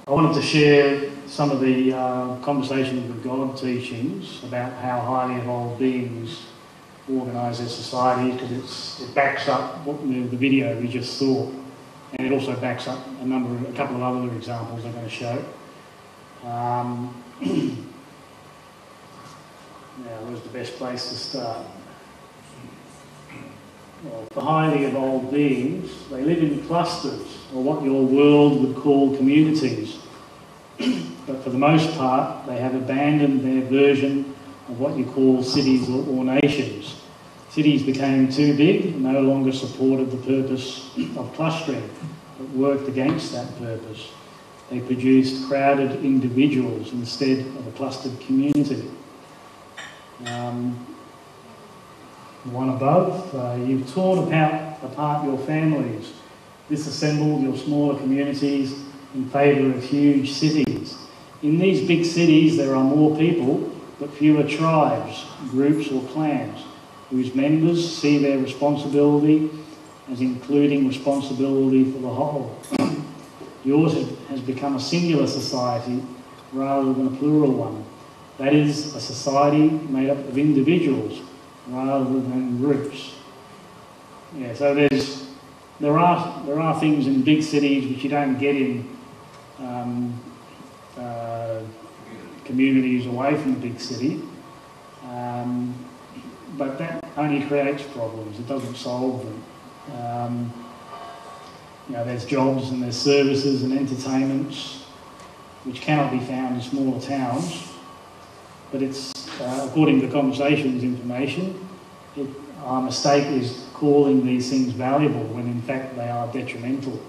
I wanted to share some of the conversations with God teachings about how highly evolved beings organise their societies, because it backs up what the video we just saw, and it also backs up a couple of other examples I'm going to show. Now, where's the best place to start? Well, for highly evolved beings, they live in clusters, or what your world would call communities. But for the most part, they have abandoned their version of what you call cities or nations. Cities became too big and no longer supported the purpose of clustering, but worked against that purpose. They produced crowded individuals instead of a clustered community. The one above, you've torn apart your families, disassembled your smaller communities in favour of huge cities. In these big cities there are more people, but fewer tribes, groups or clans, whose members see their responsibility as including responsibility for the whole. Yours has become a singular society rather than a plural one. That is, a society made up of individuals rather than groups. Yeah, so there are things in big cities which you don't get in communities away from the big city, but that only creates problems. It doesn't solve them. There's jobs and there's services and entertainments which cannot be found in smaller towns, but it's according to Conversations information, our mistake is calling these things valuable when in fact they are detrimental.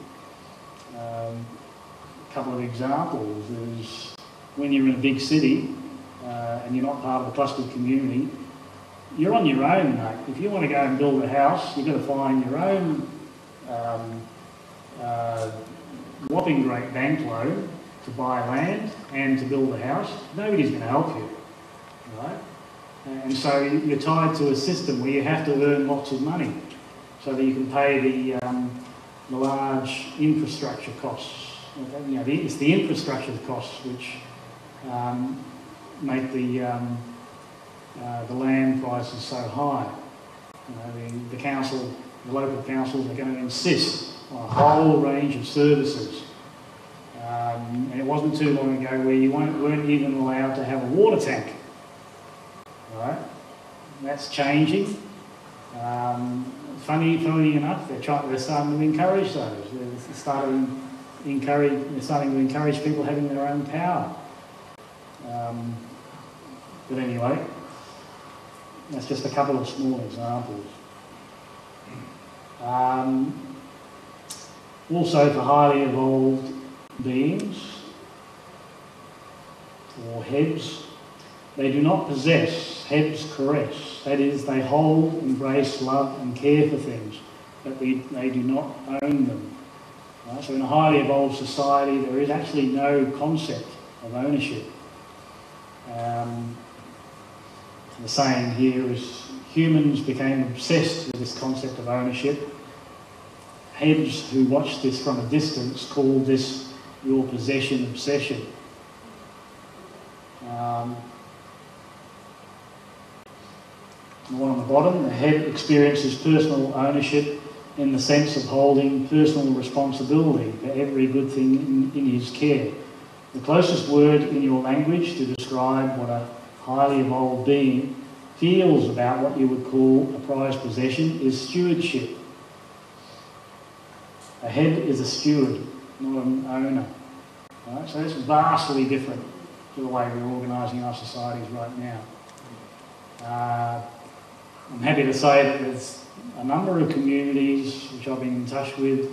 A couple of examples is when you're in a big city and you're not part of a clustered community, you're on your own, mate. If you want to go and build a house, you've got to find your own whopping great bank loan to buy land and to build a house. Nobody's going to help you, right? And so you're tied to a system where you have to earn lots of money so that you can pay the large infrastructure costs. It's the infrastructure costs which make the land prices so high. The local councils are going to insist on a whole range of services. And it wasn't too long ago where you weren't even allowed to have a water tank. Right? That's changing. Funny enough, they're starting to encourage those. They're starting to encourage people having their own power. But anyway, that's just a couple of small examples. Also, for highly evolved beings, or Hebs, they do not possess, Hebs caress. That is, they hold, embrace, love and care for things, but they do not own them. Right? So in a highly evolved society, there is actually no concept of ownership. The saying here is, humans became obsessed with this concept of ownership. Hebs who watch this from a distance call this your possession obsession. The one on the bottom, the Heb experiences personal ownership in the sense of holding personal responsibility for every good thing in his care. The closest word in your language to describe what a highly evolved being feels about what you would call a prized possession is stewardship. A Heb is a steward, not an owner. Right? So this is vastly different to the way we're organising our societies right now. I'm happy to say that there's a number of communities which I've been in touch with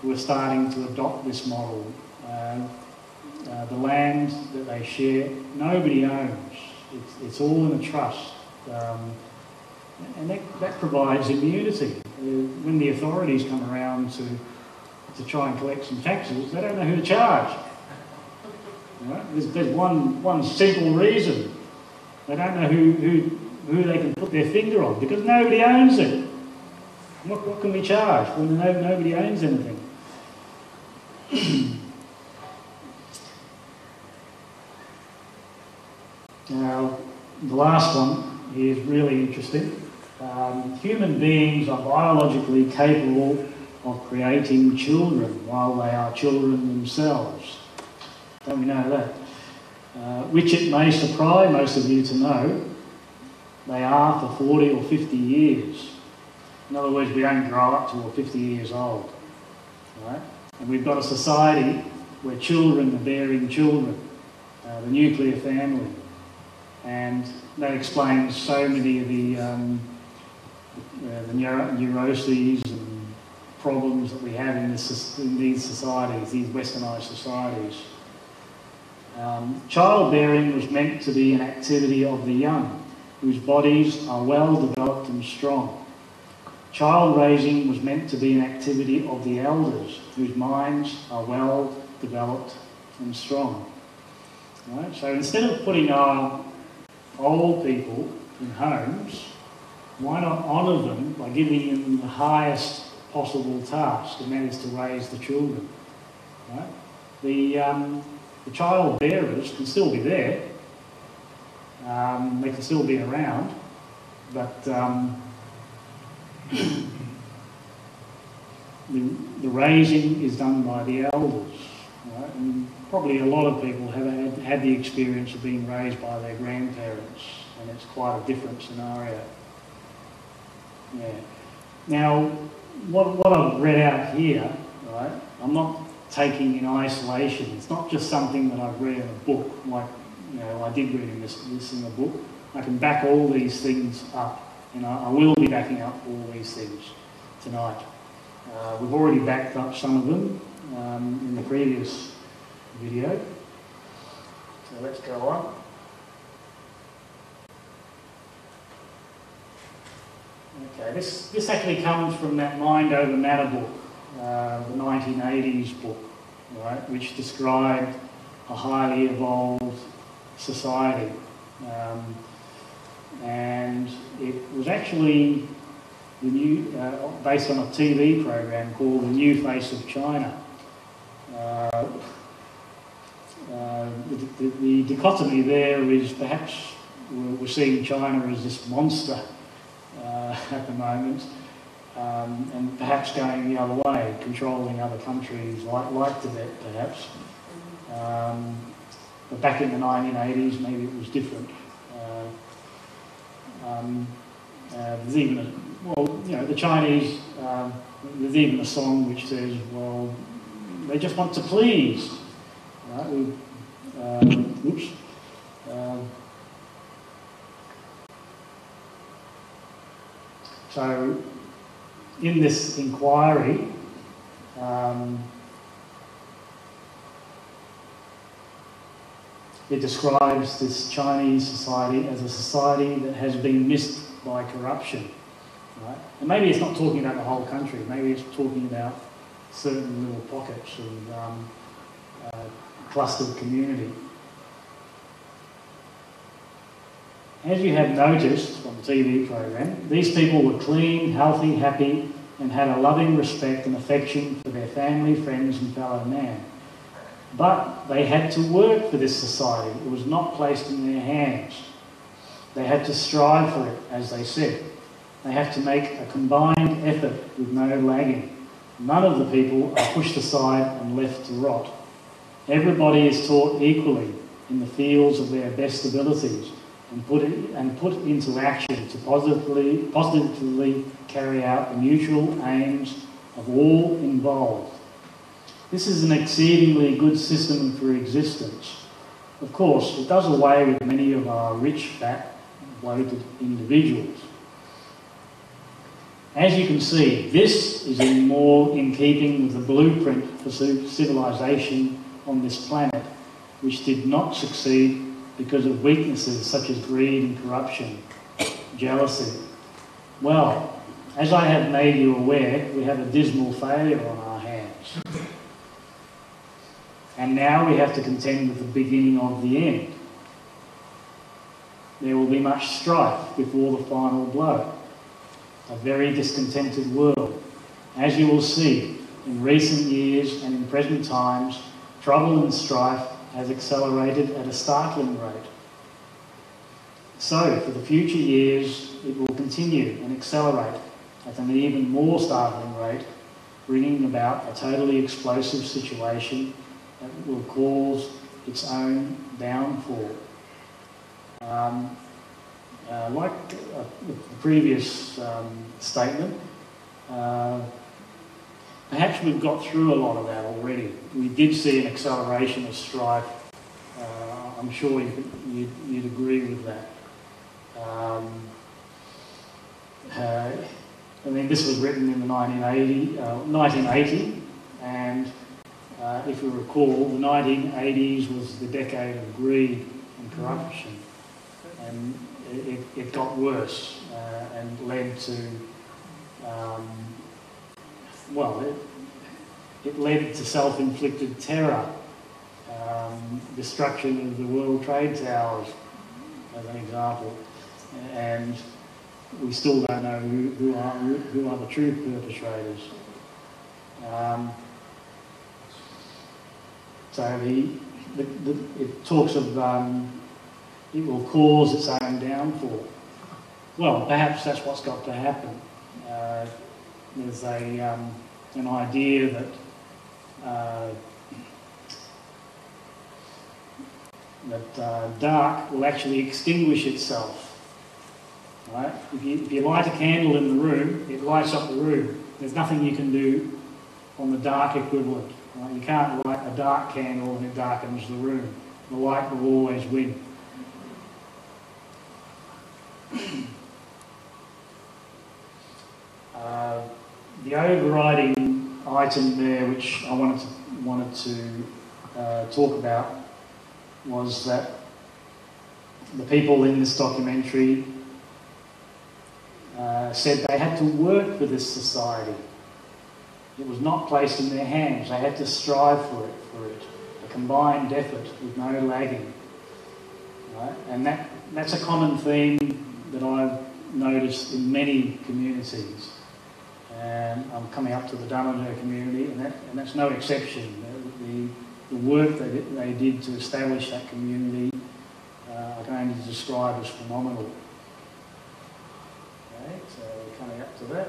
who are starting to adopt this model. The land that they share, nobody owns. It's all in a trust. And that provides immunity. When the authorities come around to try and collect some taxes, they don't know who to charge. Right? There's one simple reason. They don't know who they can put their finger on, because nobody owns it. What can we charge when nobody owns anything? Now, the last one is really interesting. Human beings are biologically capable of creating children while they are children themselves. Don't we know that? Which it may surprise most of you to know, they are for 40 or 50 years. In other words, we don't grow up till we're 50 years old. Right? And we've got a society where children are bearing children, the nuclear family. And that explains so many of the neuroses and problems that we have in these societies, these westernised societies. Childbearing was meant to be an activity of the young, whose bodies are well developed and strong. Child raising was meant to be an activity of the elders, whose minds are well developed and strong. Right? So instead of putting our old people in homes, why not honour them by giving them the highest possible task, and that is to raise the children? Right? The child bearers can still be there, they can still be around, but the raising is done by the elders. Right? And probably a lot of people have had the experience of being raised by their grandparents, and it's quite a different scenario. Yeah. Now, what I've read out here, right, I'm not taking in isolation. It's not just something that I've read in a book, like, you know, I did read this in a book. I can back all these things up, and I will be backing up all these things tonight. We've already backed up some of them in the previous video. So let's go on. Okay, this actually comes from that Mind Over Matter book, the 1980s book, right, which described a highly evolved society. And it was actually the new, based on a TV program called The New Face of China. The dichotomy there is perhaps we're seeing China as this monster at the moment, and perhaps going the other way, controlling other countries like Tibet perhaps. But back in the 1980s, maybe it was different. There's even the Chinese, there's even a song which says, well, they just want to please. Right? So, in this inquiry, it describes this Chinese society as a society that has been missed by corruption. Right? And maybe it's not talking about the whole country, maybe it's talking about certain little pockets of clustered community. As you have noticed from the TV program, these people were clean, healthy, happy, and had a loving respect and affection for their family, friends, and fellow man. But they had to work for this society. It was not placed in their hands. They had to strive for it, as they said. They have to make a combined effort with no lagging. None of the people are pushed aside and left to rot. Everybody is taught equally in the fields of their best abilities and put into action to positively carry out the mutual aims of all involved. This is an exceedingly good system for existence. Of course, it does away with many of our rich, fat, bloated individuals. As you can see, this is more in keeping with the blueprint for civilization on this planet, which did not succeed because of weaknesses such as greed and corruption, jealousy. Well, as I have made you aware, we have a dismal failure on our hands. And now we have to contend with the beginning of the end. There will be much strife before the final blow. A very discontented world. As you will see, in recent years and in present times, trouble and strife has accelerated at a startling rate. So, for the future years, it will continue and accelerate at an even more startling rate, bringing about a totally explosive situation that will cause its own downfall. Like the previous statement, perhaps we've got through a lot of that already. We did see an acceleration of strife. I'm sure you'd agree with that. I mean, this was written in the 1980, and if you recall, the 1980s was the decade of greed and corruption, and it got worse and led to, it led to self-inflicted terror, destruction of the World Trade Towers, as an example, and we still don't know who are the true perpetrators. So it talks of it will cause its own downfall. Well, perhaps that's what's got to happen. There's an idea that dark will actually extinguish itself. Right? If you light a candle in the room, it lights up the room. There's nothing you can do on the dark equivalent. Right? You can't light a dark candle and it darkens the room. The light will always win. The overriding item there, which I wanted to talk about, was that the people in this documentary said they had to work for this society. It was not placed in their hands. They had to strive for it. A combined effort with no lagging. Right? And that's a common theme that I've noticed in many communities. And I'm coming up to the Dunnerdure community, and that's no exception. The work that they did to establish that community, I can only describe as phenomenal. Okay, so we're coming up to that.